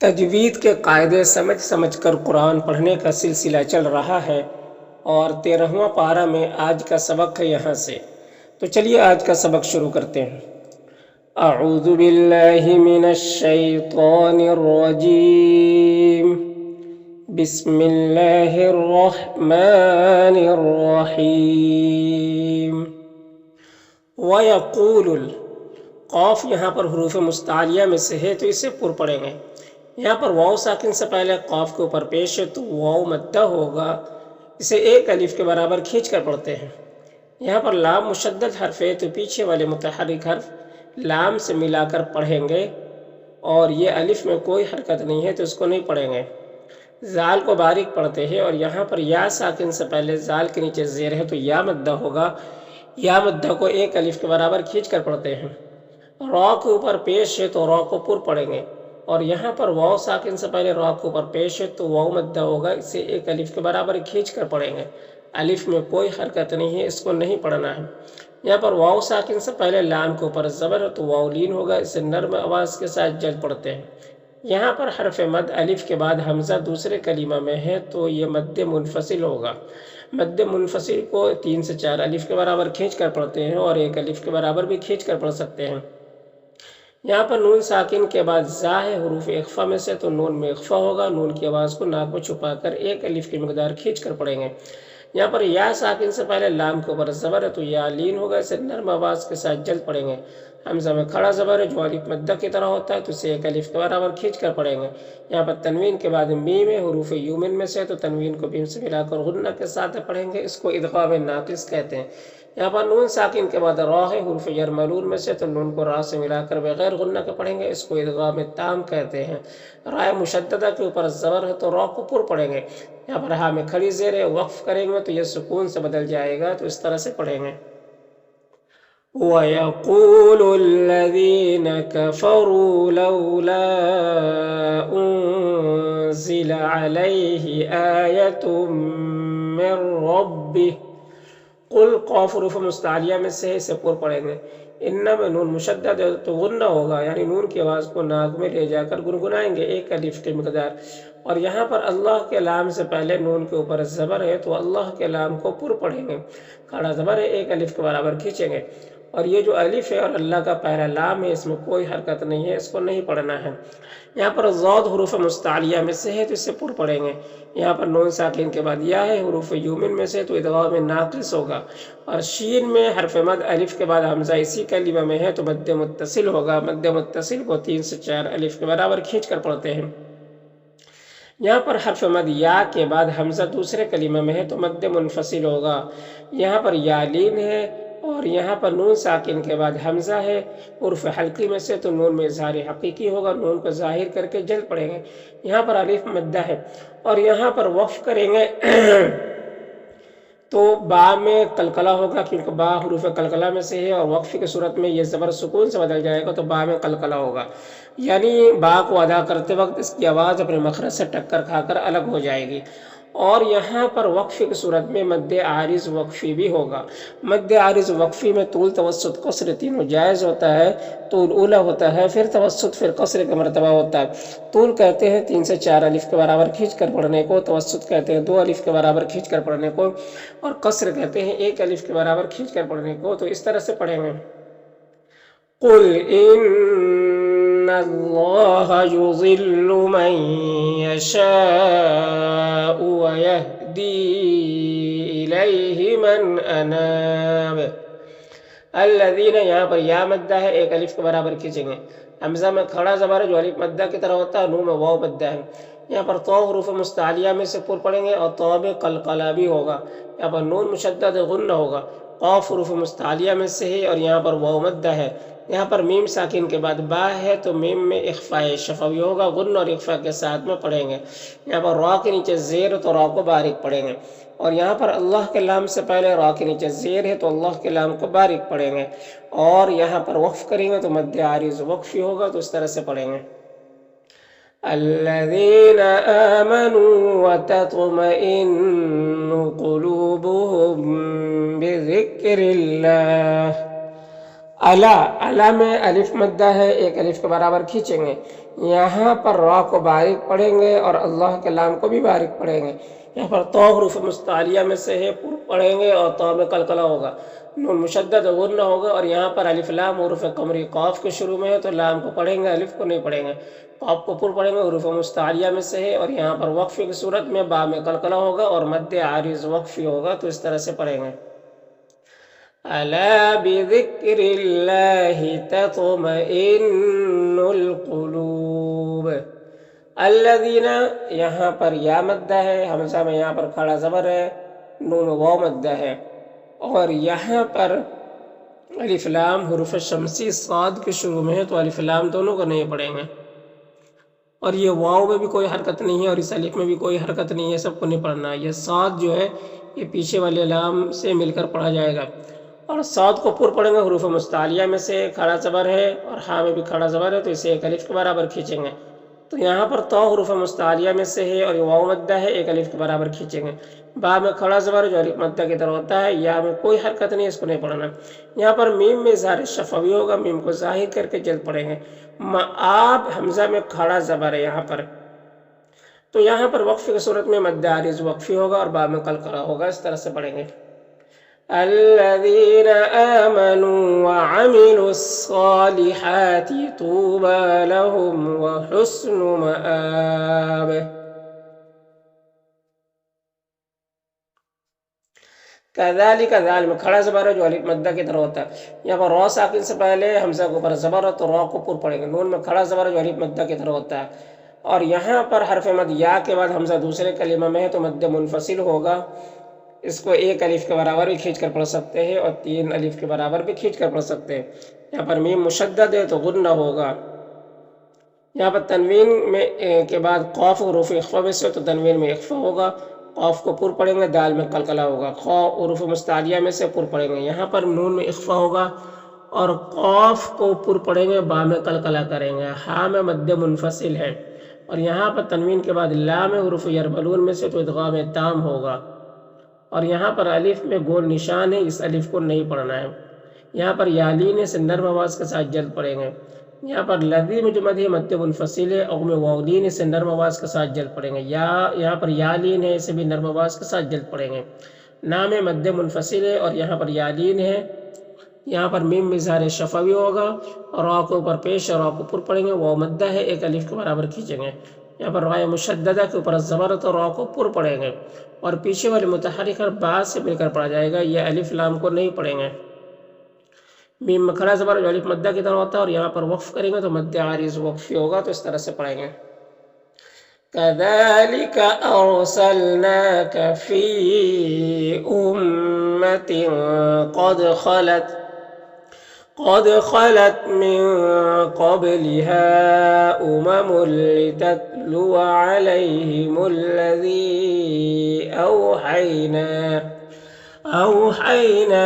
تجوید کے قاعدے سمجھ سمجھ کر قرآن پڑھنے کا سلسلہ چل رہا ہے اور 13واں پارہ میں آج کا سبق ہے یہاں سے۔ تو چلیے آج کا سبق شروع کرتے ہیں۔ اعوذ باللہ من الشیطان الرجیم، بسم اللہ الرحمن الرحیم۔ وَيَقُولُ، قاف یہاں پر حروف مستعلیہ میں سے ہے تو اسے پر پڑھیں گے۔ یہاں پر واو ساکن سے پہلے قاف کے اوپر پیش ہے تو واو مدہ ہوگا، اسے ایک الف کے برابر کھینچ کر پڑھتے ہیں۔ یہاں پر لام مشدد حرف ہے تو پیچھے والے متحرک حرف لام سے ملا کر پڑھیں گے، اور یہ الف میں کوئی حرکت نہیں ہے تو اس کو نہیں پڑھیں گے۔ زال کو باریک پڑھتے ہیں، اور یہاں پر یا ساکن سے پہلے زال کے نیچے زیر ہے تو یا مدہ ہوگا، یا مدہ کو ایک الف کے برابر کھینچ کر پڑھتے ہیں۔ را کے اوپر پیش ہے تو را کو پر پڑھیں گے، اور یہاں پر واو ساکن سے پہلے را کے اوپر پیش ہے تو واو مدہ ہوگا، اسے ایک الف کے برابر کھینچ کر پڑھیں گے۔ الف میں کوئی حرکت نہیں ہے، اس کو نہیں پڑھنا ہے۔ یہاں پر واو ساکن سے پہلے لام کے اوپر زبر ہے تو واو لین ہوگا، اسے نرم آواز کے ساتھ جلد پڑھتے ہیں۔ یہاں پر حرف مد الف کے بعد حمزہ دوسرے کلمہ میں ہے تو یہ مد منفصل ہوگا۔ مد منفصل کو 3 سے 4 الف کے برابر کھینچ کر پڑھتے ہیں، اور ایک الف کے برابر بھی کھینچ کر پڑھ سکتے ہیں۔ یہاں پر نون ساکن کے بعد زا ہے حروف اخفا میں سے تو نون میں اخفا ہوگا، نون کی آواز کو ناک میں چھپا کر ایک الف کی مقدار کھینچ کر پڑھیں گے۔ یہاں پر یا ساکن سے پہلے لام کے اوپر زبر ہے تو یا لین ہوگا، اسے نرم آواز کے ساتھ جلد پڑھیں گے۔ حمزہ میں کھڑا زبر ہے جو الف مدہ کی طرح ہوتا ہے تو اسے ایک الف کے برابر کھینچ کر پڑھیں گے۔ یہاں پر تنوین کے بعد میم ہے حروف یومن میں سے تو تنوین کو میم سے ملا کر غنہ کے ساتھ پڑھیں گے، اس کو ادغام ناقص کہتے ہیں۔ یہاں پر نون ساکن کے بعد را ہے حروف یرملون میں سے تو نون کو را سے ملا کر بغیر غنہ کے پڑھیں گے، اس کو ادغام تام کہتے ہیں۔ را مشددہ کے اوپر زبر ہے تو را کو پر پڑھیں گے۔ یہاں پر ہاں میں کھڑی زیر ہے، وقف کریں گے تو یہ سکون سے بدل جائے گا، تو اس طرح سے پڑھیں گے۔ وَيَقُولُ الَّذِينَ كَفَرُوا لَوْلَا أُنزِلَ عَلَيْهِ آيَةٌ مِّن رَّبِّهِ، قل قاف حروف مستعلیہ میں سے اسے پر پڑھیں گے۔ ان میں نون مشدد ہے تو غنہ ہوگا، یعنی نون کی آواز کو ناک میں لے جا کر گنگنائیں گے ایک الف کی مقدار۔ اور یہاں پر اللہ کے لام سے پہلے نون کے اوپر زبر ہے تو اللہ کے لام کو پر پڑھیں گے، کھڑا زبر ہے ایک الف کے برابر کھینچیں گے، اور یہ جو الف ہے اور اللہ کا پہلا لام ہے اس میں کوئی حرکت نہیں ہے، اس کو نہیں پڑھنا ہے۔ یہاں پر ضاد حروف مستعلیہ میں سے ہے تو اسے پر پڑھیں گے۔ یہاں پر نون ساکن کے بعد یا ہے حروف یومن میں سے تو ادغام ناقص ہوگا، اور شین میں حرف مد الف کے بعد حمزہ اسی کلمہ میں ہے تو مد متصل ہوگا۔ مد متصل کو 3 سے 4 الف کے برابر کھینچ کر پڑھتے ہیں۔ یہاں پر حرف مد یا کے بعد حمزہ دوسرے کلمہ میں ہے تو مد منفصل ہوگا۔ یہاں پر یا لین ہے، اور یہاں پر نون ساکن کے بعد حمزہ ہے حرف حلقی میں سے تو نون میں اظہار حقیقی ہوگا، نون کو ظاہر کر کے جلد پڑھیں گے۔ یہاں پر الف مدہ ہے، اور یہاں پر وقف کریں گے تو با میں قلقلہ ہوگا، کیونکہ با حروف قلقلہ میں سے ہے، اور وقف کی صورت میں یہ زبر سکون سے بدل جائے گا تو با میں قلقلہ ہوگا، یعنی با کو ادا کرتے وقت اس کی آواز اپنے مخرج سے ٹکر کھا کر الگ ہو جائے گی۔ اور یہاں پر وقف کی صورت میں مد عارض وقفی بھی ہوگا۔ مد عارض وقفی میں طول توسط قصر تینوں جائز ہوتا ہے، طول اولا ہوتا ہے، پھر توسط، پھر قصر کا مرتبہ ہوتا ہے۔ طول کہتے ہیں 3 سے 4 الف کے برابر کھینچ کر پڑھنے کو، توسط کہتے ہیں 2 الف کے برابر کھینچ کر پڑھنے کو، اور قصر کہتے ہیں 1 الف کے برابر کھینچ کر پڑھنے کو۔ تو اس طرح سے پڑھیں گے۔ قل ان اللہ یضل من یشاء ویہدی الیہ من اناب۔ الذین، یہاں پر یا مدہ ہے، 1 الف کے برابر کھینچیں گے۔ حمزہ میں کھڑا زبر ہے جو الف مدہ کی طرح ہوتا ہے، نون میں واو مدہ ہے۔ یہاں پر تو حروف مستعلیہ میں سے پر پڑھیں گے، اور تو میں قلقلہ بھی ہوگا۔ یہاں پر نون مشدد غنہ ہوگا، قاف حروف مستعلیہ میں سے ہے، اور یہاں پر واو مدہ ہے۔ یہاں پر میم ساکن کے بعد با ہے تو میم میں اخفاء شفوی ہوگا، غن اور اخفاء کے ساتھ میں پڑھیں گے۔ یہاں پر را کے نیچے زیر تو را کو باریک پڑھیں گے، اور یہاں پر اللہ کے لام سے پہلے را کے نیچے زیر ہے تو اللہ کے لام کو باریک پڑھیں گے، اور یہاں پر وقف کریں گے تو مد عارض وقفی ہوگا، تو اس طرح سے پڑھیں گے۔ الذين آمنوا وتطمئن قلوبهم بذكر الله۔ الا، الا میں الف مدہ ہے، ایک الف کے برابر کھینچیں گے، یہاں پر را کو باریک پڑھیں گے اور اللہ کے لام کو بھی باریک پڑھیں گے۔ یہاں پر تو حروف مستعلیہ میں سے ہے، پر پڑھیں گے اور تو میں قلقلہ ہوگا، نون مشدد غنہ ہوگا، اور یہاں پر الف لام حروف قمری قاف کے شروع میں ہے تو لام کو پڑھیں گے، الف کو نہیں پڑھیں گے، قاف کو پر پڑھیں گے، حروف مستعلیہ میں سے ہے، اور یہاں پر وقفے کی صورت میں با میں قلقلہ ہوگا اور مد عارض وقفی ہوگا، تو اس طرح سے پڑھیں گے۔ الا بذکر اللہ تطمئن القلوب۔ الذین، یہاں پر یا مدہ ہے، حمزہ میں یہاں پر کھڑا زبر ہے، نون واو مدہ ہے، اور یہاں پر الف لام حروف شمسی صاد کے شروع میں ہے تو الف لام دونوں کو نہیں پڑھیں گے، اور یہ واو میں بھی کوئی حرکت نہیں ہے اور اس الف میں بھی کوئی حرکت نہیں ہے، سب کو نہیں پڑھنا ہے۔ یہ صاد جو ہے یہ پیچھے والے لام سے مل کر پڑھا جائے گا، اور صاد کو پر پڑھیں گے، حروف مستعلیہ میں سے کھڑا زبر ہے اور ہاں میں بھی کھڑا زبر ہے تو اسے ایک الف کے برابر کھینچیں گے، تو یہاں پر تو حروف مستعلیہ میں سے ہے اور یہ واو مدہ ہے، ایک الف کے برابر کھینچیں گے۔ با میں کھڑا زبر جو الف مدہ کی طرح ہوتا ہے، یا میں کوئی حرکت نہیں، اس کو نہیں پڑھنا۔ یہاں پر میم میں اظہار شفوی ہوگا، میم کو ظاہر کر کے جلد پڑھیں گے۔ معاب، حمزہ میں کھڑا زبر ہے یہاں پر، تو یہاں پر وقف کی صورت میں مد عارض وقفی ہوگا اور با میں قلقلہ ہوگا، اس طرح سے پڑھیں گے۔ الذین آمنوا وعملوا الصالحات طوبى لهم وحسن مآب۔ کذالک، ذال میں کھڑا زبر ہے جو الف مدہ کی طرح ہوتا ہے، یہاں پر را ساکن سے پہلے حمزہ کے اوپر زبر ہے تو را کو پر پڑھیں گے، نون میں کھڑا زبر ہے جو الف مدہ کی طرح ہوتا ہے، اور یہاں پر حرف مد یا کے بعد حمزہ دوسرے کلمہ میں ہے تو مد منفصل ہوگا، اس کو ایک الف کے برابر بھی کھینچ کر پڑھ سکتے ہیں اور تین الف کے برابر بھی کھینچ کر پڑھ سکتے ہیں۔ یہاں پر میم مشدد ہے تو غنہ ہوگا، یہاں پر تنوین میں کے بعد قاف حروف اخفا میں سے تو تنوین میں اخفا ہوگا، قاف کو پر پڑھیں گے، دال میں قلقلہ ہوگا، خا حروف مستعلیہ میں سے پر پڑھیں گے، یہاں پر نون میں اخفا ہوگا اور قاف کو پر پڑھیں گے، با میں قلقلہ کریں گے، ہا میں مد منفصل ہے، اور یہاں پر تنوین کے بعد لام حروف یربلون میں سے تو ادغام تام ہوگا، اور یہاں پر الف میں گول نشان ہے، اس الف کو نہیں پڑھنا ہے۔ یہاں پر یالین سے نرم آواز کے ساتھ جلد پڑھیں گے، یہاں پر لذی میں جو مد ہے مد منفصل ہے، اور میں واولین سے نرم آواز کے ساتھ جلد پڑھیں گے، یا یہاں پر یالین ہے، اسے بھی نرم آواز کے ساتھ جلد پڑھیں گے، نام مد منفصل ہے اور یہاں پر یالین ہے، یہاں پر میم میں اظہار شفوی ہوگا اور را کو اوپر پیش اور را کو پر پڑھیں گے، واو مدہ ہے، ایک الف کے برابر کھینچیں گے، یہاں پر رائے مشددہ کے اوپر زبر تو را کو پر پڑھیں گے، اور پیچھے والے متحرک با سے مل کر پڑھا جائے گا، یہ الف لام کو نہیں پڑھیں گے۔ میم میں کھڑا زبر جو الف مدہ کی طرح ہوتا ہے اور یہاں پر وقف کریں گے تو مد عارض وقفی ہوگا، تو اس طرح سے پڑھیں گے۔ كذلك أرسلناك في أمة قد خلت من قبلها لتتلو عليهم الذي أوحينا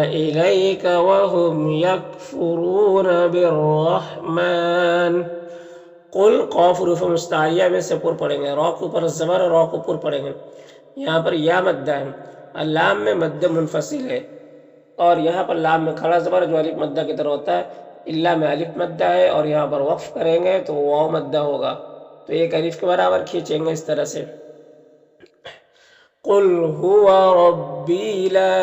إليك وهم يكفرون بالرحمن۔ قل، قاف حروف مستعلیہ میں سے پر پڑھیں گے، را کے اوپر زبر را کو پر پڑھیں گے، یہاں پر یا مدہ ہے، اللام میں مد منفصل ہے اور یہاں پر لام میں کھڑا زبر جو الف مدہ کی طرح ہوتا ہے، اللہ میں الف مدہ ہے اور یہاں پر وقف کریں گے تو واو مدہ ہوگا، تو ایک الف کے برابر کھینچیں گے، اس طرح سے۔ قل هو ربی لا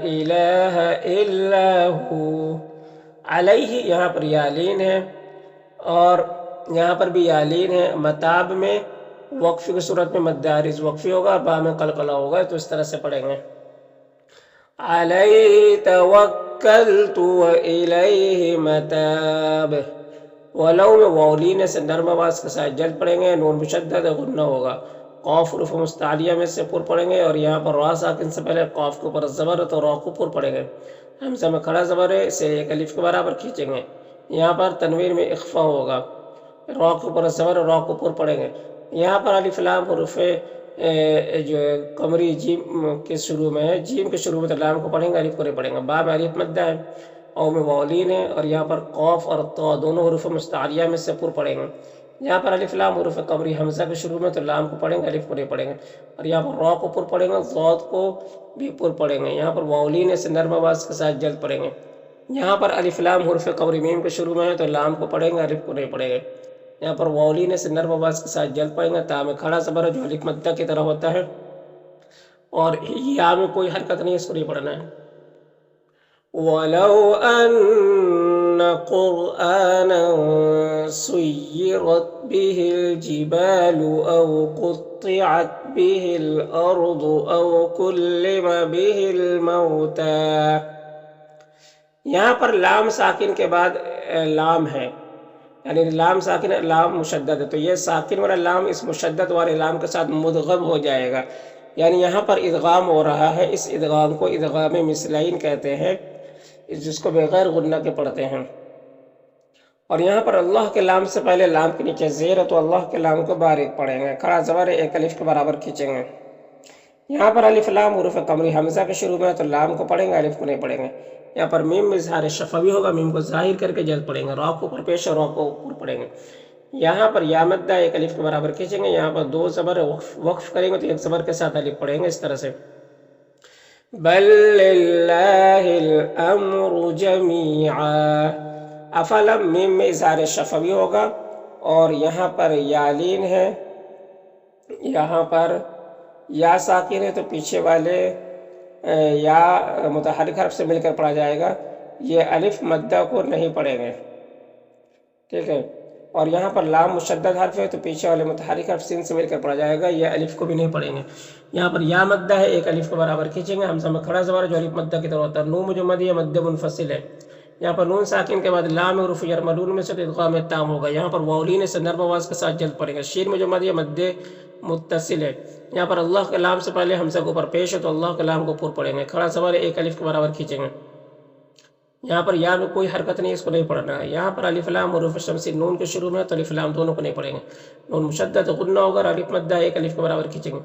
الہ الا هو۔ علیہ، یہاں پر یالین ہے اور یہاں پر بھی یالین ہے، متاب میں وقف کی صورت میں مد عارض وقفی ہوگا اور با میں قلقلہ ہوگا، تو اس طرح سے پڑھیں گے۔ علیہ توکلت وإلیہ متاب۔ ولو میں واولین سے نرم آواز کے ساتھ جلد پڑھیں گے، نون مشدد غنہ ہوگا، قاف حروف مستعلیہ میں سے پر پڑھیں گے اور یہاں پر را ساکن سے پہلے قاف کے اوپر زبر ہے تو را کو پر پڑھیں گے، حمزہ میں کھڑا زبر ہے، اسے ایک الف کے برابر کھینچیں گے، یہاں پر تنوین میں اخفا ہوگا، را کے اوپر زبر را کو پر پڑھیں گے، یہاں پر الف لام حروف جو قمری جیم کے شروع میں ہے، جیم کے شروع میں تو لام کو پڑھیں گے، الف کو نہیں پڑھیں گے، با میں الف مدہ ہے، او میں واولین ہے اور یہاں پر قاف اور تو دونوں حروف مستعلیہ میں سے پر پڑھیں گے، یہاں پر الف لام حروف قمری حمزہ کے شروع میں تو لام کو پڑھیں گے، الف کو نہیں پڑھیں گے، اور یہاں پر را کو پر پڑھیں گے، ضاد کو بھی پر پڑھیں گے، یہاں پر واولین سے نرم آواز کے ساتھ جلد پڑھیں گے۔ یہاں پر الف لام حروف قمری میم کے شروع میں ہے تو لام کو پڑھیں گے، الف کو نہیں پڑھیں گے، یہاں پر واولین سے نرم آواز کے ساتھ جلد پڑھیں گے، تا میں کھڑا زبر ہے جو الف مدہ کی طرح ہوتا ہے، اور یا میں کوئی حرکت نہیں، اس کو نہیں پڑھنا ہے۔ وَلَوْ أَنَّ قُرْآنًا سُيِّرَتْ بِهِ الْجِبَالُ أَوْ قُطِّعَتْ بِهِ الْأَرْضُ أَوْ كُلِّمَ بِهِ الْمَوْتَى، یہاں پر لام ساکن کے بعد لام ہے، یعنی لام ساکن ہے، لام مشدد ہے، تو یہ ساکن والا لام اس مشدد والے لام کے ساتھ مدغم ہو جائے گا، یعنی یہاں پر ادغام ہو رہا ہے۔ اس ادغام کو ادغام مثلین کہتے ہیں، جس کو بغیر غنہ کے پڑھتے ہیں۔ اور یہاں پر اللہ کے لام سے پہلے لام کے نیچے زیر ہے تو اللہ کے لام کو باریک پڑھیں گے، کھڑا زبر ایک الف کے برابر کھینچیں گے۔ یہاں پر الف لام حروف قمری حمزہ کے شروع میں ہے تو لام کو پڑھیں گے، الف کو نہیں پڑھیں گے۔ یہاں پر میم میں اظہار شفوی ہوگا، میم کو ظاہر کر کے جلد پڑھیں گے، را کو اوپر پیش اور را کو اوپر پڑھیں گے۔ یہاں پر یا مدہ ایک الف کے برابر کھینچیں گے، یہاں پر دو زبر وقف کریں گے تو ایک زبر کے ساتھ الف پڑھیں گے، اس طرح سے بل للہ الامر جمیعا۔ افلم میم میں اظہار شفوی ہوگا، اور یہاں پر یالین ہے، یہاں پر یا ساکن ہے تو پیچھے والے یا متحرک حرف سے مل کر پڑھا جائے گا، یہ الف مدہ کو نہیں پڑھیں گے، ٹھیک ہے۔ اور یہاں پر لام مشدد حرف ہے تو پیچھے والے متحرک حرف سین سے مل کر پڑھا جائے گا، یہ الف کو بھی نہیں پڑھیں گے۔ یہاں پر یا مدہ ہے، ایک الف کے برابر کھینچیں گے، حمزہ میں کھڑا زبر جو الف مدہ کی طرح ہوتا ہے۔ نون جو مد یا مد منفصل ہے، یہاں پر نون ساکن کے بعد لام حروف یرملون میں سے ادغام تام ہوگا، یہاں پر واولین سے نرم آواز کے ساتھ جلد پڑھیں گے۔ شین میں جو مد یا مد متصل ہے، یہاں پر اللہ کے لام سے پہلے حمزہ کو اوپر پیش ہے تو اللہ کے لام کو پر پڑھیں گے، کھڑا زبر ایک الف کے برابر کھینچیں گے۔ یہاں پر یا میں کوئی حرکت نہیں، اس کو نہیں پڑھنا ہے۔ یہاں پر الف لام حروف شمسی نون کے شروع میں ہے تو الف لام دونوں کو نہیں پڑھیں گے، نون مشدد غنہ ہوگا، اور الف مدہ ایک الف کے برابر کھینچیں گے۔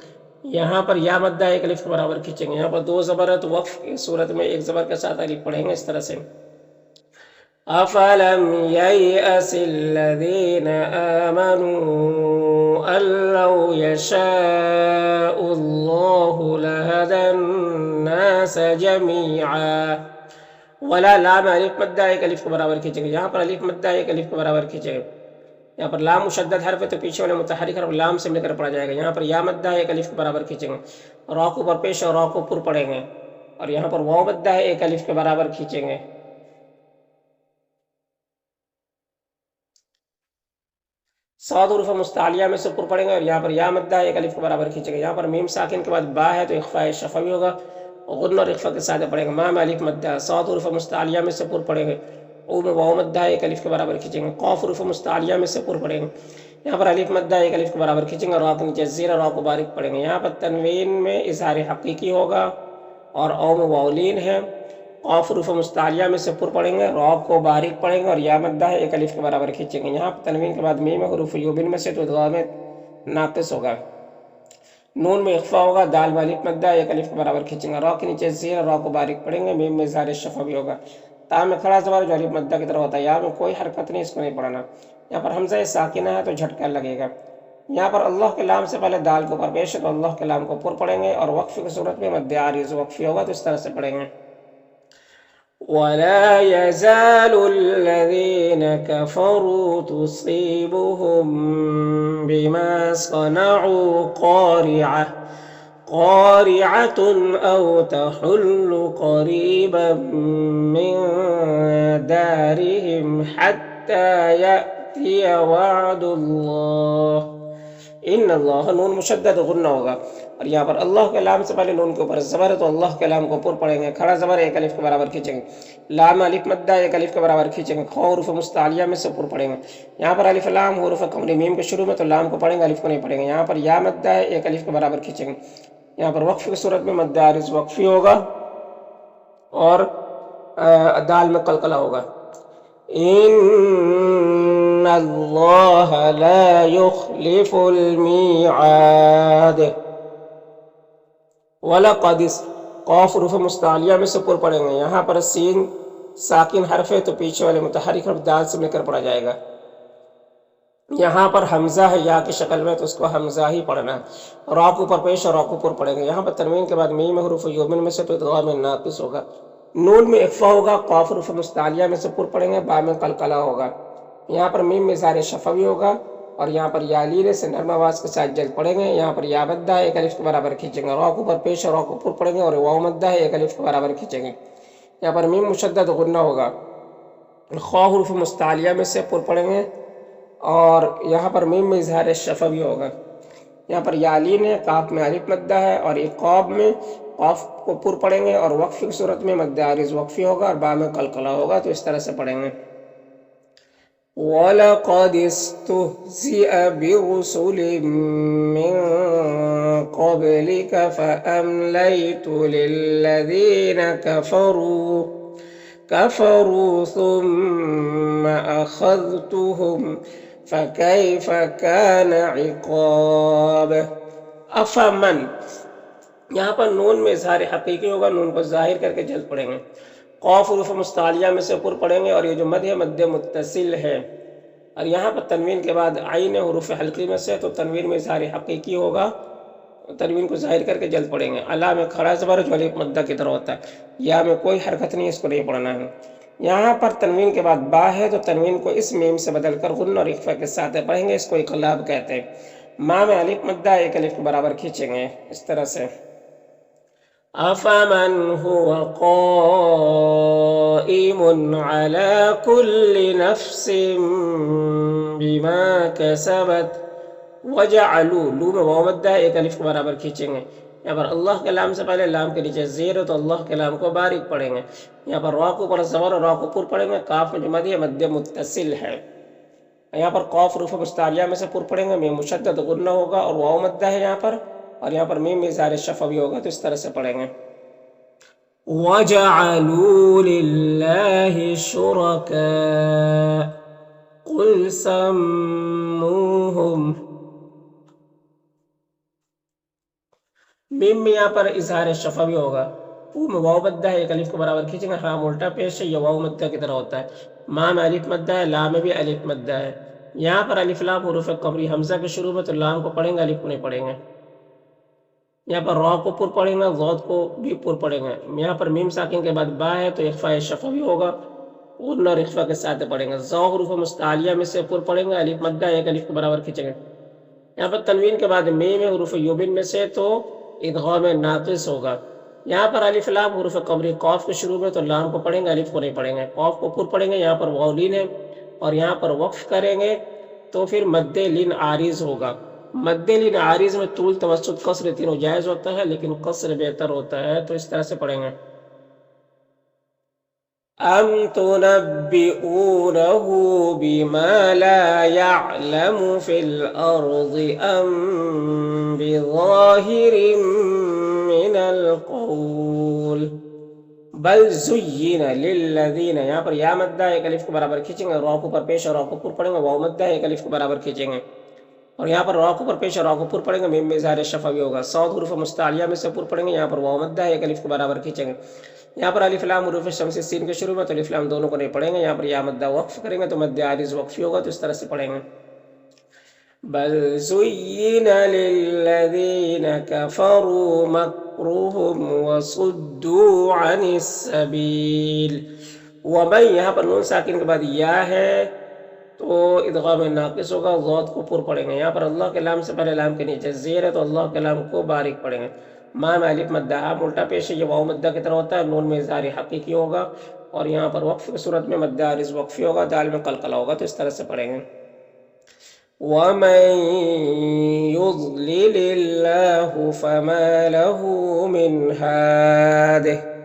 یہاں پر یا مدہ ایک الف کے برابر کھینچیں گے، یہاں پر دو زبر ہے تو وقف کی صورت میں ایک زبر کے ساتھ الف پڑھیں گے، اس طرح سے افلم ییأس الذین آمنوا ان لو یشاء اللہ لہدی الناس جمیعا۔ ولا لام الف مدہ ایک الف کے برابر کھینچیں گے، یہاں پر الف مدہ ایک الف کے برابر کھینچیں گے، یہاں پر لام مشدد حرف ہے تو پیچھے والے متحرک حرف لام سے مل کر پڑھا جائے گا، یہاں پر یا مدہ ایک الف کے برابر کھینچیں گے، را کو اوپر پیش اور را کو پر پڑھیں گے، اور یہاں پر واو مدہ ہے ایک الف کے برابر کھینچیں گے۔ صاد حروف مستعلیہ میں سے پر پڑھیں گے، اور یہاں پر یا مدہ ایک الف کے برابر کھینچیں گے۔ یہاں پر میم ساکن کے بعد با ہے تو اخفاء شفوی ہوگا، غن اور اخفاء کے ساتھ پڑھیں گے۔ ما میں الف مدہ، صاد حروف مستعلیہ میں سے پر پڑھیں گے، او میں واو مدہ ایک الف کے برابر کھینچیں گے۔ قاف حروف مستعلیہ میں سے پر پڑھیں گے، یہاں پر الف مدہ ایک الف کے برابر کھینچیں گے، را کے نیچے زیر را کو باریک پڑھیں گے۔ یہاں پر تنوین میں اظہار حقیقی ہوگا، اور او میں واولین ہے۔ قاف حروف مستعلیہ میں سے پر پڑھیں گے، را کو باریک پڑھیں گے، اور یا مدہ ہے ایک الف کے برابر کھینچیں گے۔ یہاں پر تنوین کے بعد میم حروف یوبن میں سے تو ادغام ناقص ہوگا، نون میں اخفاء ہوگا، دال میں الف مدہ ایک الف کے برابر کھینچیں گے، را کے نیچے زیر را کو باریک پڑھیں گے، میم میں اظہار شفوی ہوگا، تا میں کھڑا زبر جو الف مدہ کی طرح ہوتا ہے، یا میں کوئی حرکت نہیں، اس کو نہیں پڑھنا۔ یہاں پر حمزہ ساکنہ ہے تو جھٹکا لگے گا۔ یہاں پر اللہ کے لام سے پہلے دال کو اوپر پیش ہے تو اللہ کے لام کو پر پڑھیں گے، اور وقف کی صورت میں مد عارض وقفی ہوگا تو اس طرح سے پڑھیں گے۔ وَلَا يَزَالُ الَّذِينَ كَفَرُوا تُصِيبُهُم بِمَا صَنَعُوا قَارِعَةٌ أَوْ تَحُلُّ قَرِيبًا مِّن دَارِهِمْ حَتَّى يَأْتِيَ وَعْدُ اللَّهِ۔ ان اللہ نون مشدد غنہ ہوگا، اور یہاں پر اللہ کے لام سے پہلے نون کے اوپر زبر ہے تو اللہ کے لام کو پر پڑھیں گے، کھڑا زبر ایک الف کے برابر کھینچیں گے، لام الف مدہ ایک الف کے برابر کھینچیں گے، خا حروف مستعلیہ میں سے پر پڑھیں گے۔ یہاں پر الف لام حروف قمری میم کے شروع میں تو لام کو پڑھیں گے، الف کو نہیں پڑھیں گے۔ یہاں پر یا مدہ ہے ایک الف کے برابر کھینچیں گے، یہاں پر وقف کی صورت میں مد عارض وقفی ہوگا، اور دال میں قلقلہ ہوگا۔ ان اللہ لا يخلف المیعاد۔ وَلَقَدْ قاف حروف مستعلیہ میں سے پر پڑھیں گے، یہاں پر سین ساکن حرف ہے تو پیچھے والے متحرک حرف دال سے مل کر پڑھا جائے گا۔ یہاں پر حمزہ ہے یا کی شکل میں تو اس کو حمزہ ہی پڑھنا ہے، را کو اوپر پیش اور را کو اوپر پڑھیں گے۔ یہاں پر تنوین کے بعد میم حروف یومن میں سے تو ادغام ناقص ہوگا، نون میں اخفا ہوگا، قاف حروف مستعلیہ میں سے پر پڑھیں گے، با میں قلقلہ ہوگا۔ یہاں پر میم میں اظہار شفوی ہوگا اور یہاں پر یا لینے سے نرم آواز کے ساتھ جلد پڑھیں گے۔ یہاں پر یا مدہ ہے، ایک الف کے برابر کھینچیں گے، را کو اوپر پیش اور را کو اوپر پڑھیں گے، اور واو مدہ ہے، ایک الف کے برابر کھینچیں گے۔ یہاں پر میم مشدد غنہ ہوگا، خا حروف مستعلیہ میں سے پر پڑھیں گے، اور یہاں پر میم میں اظہار شفوی ہوگا۔ یہاں پر یالین ہے، کاف میں الف مدہ ہے، اور اقاب میں قاف کو پر پڑھیں گے، اور وقف کی صورت میں مد عارض وقفی ہوگا اور با میں قلقلہ ہوگا، تو اس طرح سے پڑھیں گے۔ وَلَقَدِ اسْتُهْزِئَ بِرُسُلٍ مِّن قَبْلِكَ فَأَمْلَيْتُ لِلَّذِينَ كَفَرُوا ثُمَّ أَخَذْتُهُمْ فَكَيْفَ كَانَ عِقَابِ۔ افمن، یہاں پر نون میں اظہار حقیقی ہوگا، نون کو ظاہر کر کے جلد پڑھیں گے، قاف حروف مستعلیہ میں سے پر پڑھیں گے، اور یہ جو مد ہے مد متصل ہے، اور یہاں پر تنوین کے بعد عین حروف حلقی میں سے تو تنوین میں اظہار حقیقی ہوگا، تنوین کو ظاہر کر کے جلد پڑھیں گے۔ الا میں کھڑا زبر جو الف مدہ کی طرح ہوتا ہے، یا میں کوئی حرکت نہیں، اس کو نہیں پڑھنا ہے۔ یہاں پر تنوین کے بعد با ہے تو تنوین کو اس میم سے بدل کر غن اور اخفا کے ساتھ پڑھیں گے، اس کو اقلاب کہتے ہیں۔ ما میں الف مدہ ایک الف کے برابر کھینچیں گے، اس طرح سے۔ افمن هو قائم على كل نفس بما كسبت وجعلوا، لو میں واو مدہ ہے، ایک الف کے برابر کھینچیں گے۔ یہاں پر اللہ کے لام سے پہلے لام کے نیچے زیر ہے تو اللہ کے لام کو باریک پڑھیں گے۔ یہاں پر را کو اوپر زبر اور را کو پر پڑھیں گے، کاف میں جو مد ہے مد متصل ہے۔ یہاں پر قاف حروف مستعلیہ میں سے پر پڑھیں گے، میم مشدد غنہ ہوگا اور واو مدہ ہے یہاں پر، اور یہاں پر میم میں اظہار شفوی ہوگا، تو اس طرح سے پڑھیں گے۔ وَجَعَلُوا لِلَّهِ شُرَكَاءَ قُلْ سَمُّوهُمْ، میم میں یہاں پر اظہار شفوی ہوگا، او میں واو مدہ ہے، ایک الف کے برابر کھینچیں گے، ہاں الٹا پیش ہے، یہ واو مدہ کی طرح ہوتا ہے۔ ما میں الف مدہ ہے، لا میں بھی الف مدہ ہے۔ یہاں پر الف لام حروف قمری حمزہ کے شروع میں تو لام کو پڑھیں گے، الف کو نہیں پڑھیں گے۔ یہاں پر را کو پر پڑھیں گے، ضاد کو بھی پر پڑھیں گے۔ یہاں پر میم ساکن کے بعد با ہے تو اخفاء شفوی ہوگا، غن اور اخفاء کے ساتھ پڑھیں گے۔ ذا حروف مستعلیہ میں سے پر پڑھیں گے، الف مدہ ایک الف کے برابر کھینچیں گے۔ یہاں پر تنوین کے بعد میم حروف یوبن میں سے تو ادغام ناقص ہوگا۔ یہاں پر الف لام حروف قمری قاف کے شروع میں تو لام کو پڑھیں گے، الف کو نہیں پڑھیں گے، قاف کو پر پڑھیں گے۔ یہاں پر واو لین ہے اور یہاں پر وقف کریں گے تو پھر مد لین عارض ہوگا۔ مد لین عارض میں طول توسط قصر تینوں جائز ہوتا ہے، لیکن قصر بہتر ہوتا ہے، تو اس طرح سے پڑھیں گے۔ ام تنبئونه بما لا يعلم في الارض ام بظاهر من القول بل زین للذین، یہاں پر یا مدہ ایک الف کے برابر کھینچیں گے، را کو پر پیش اور را کو پر پڑھیں گے، واو مدہ ایک الف کے برابر کھینچیں گے، اور یہاں پر را کو پر پیش اور را کو پر پڑھیں گے، میم میں اظہار شفوی ہوگا۔ صاد حروف مستعلیہ میں سے پر پڑھیں گے، یہاں پر واو مدہ ایک الف کے برابر کھینچیں گے۔ یہاں پر الف لام حروف شمس سین کے شروع میں تو الف لام دونوں کو نہیں پڑھیں گے، یہاں پر یا مدہ وقف کریں گے تو مد عارض وقفی ہوگا، تو اس طرح سے پڑھیں گے۔ بل زین للذین کفروا مکرهم وصدوا عن السبیل، ومن، یہاں پر نون ساکن کے بعد یا ہے تو ادغام ناقص ہوگا، ضاد کو پر پڑھیں گے۔ یہاں پر اللہ کے لام سے پہلے لام کے نیچے زیر ہے تو اللہ کے لام کو باریک پڑھیں گے۔ ما میں الف مدہ الٹا پیش ہے، یہ واو مدہ کی طرح ہوتا ہے، نون میں اظہار حقیقی ہوگا اور یہاں پر وقف کی صورت میں مد عارض وقفی ہوگا، دال میں قلقلہ ہوگا، تو اس طرح سے پڑھیں گے۔ وَمَن يُضْلِلِ اللَّهُ فَمَا لَهُ مِنْ هَادٍ۔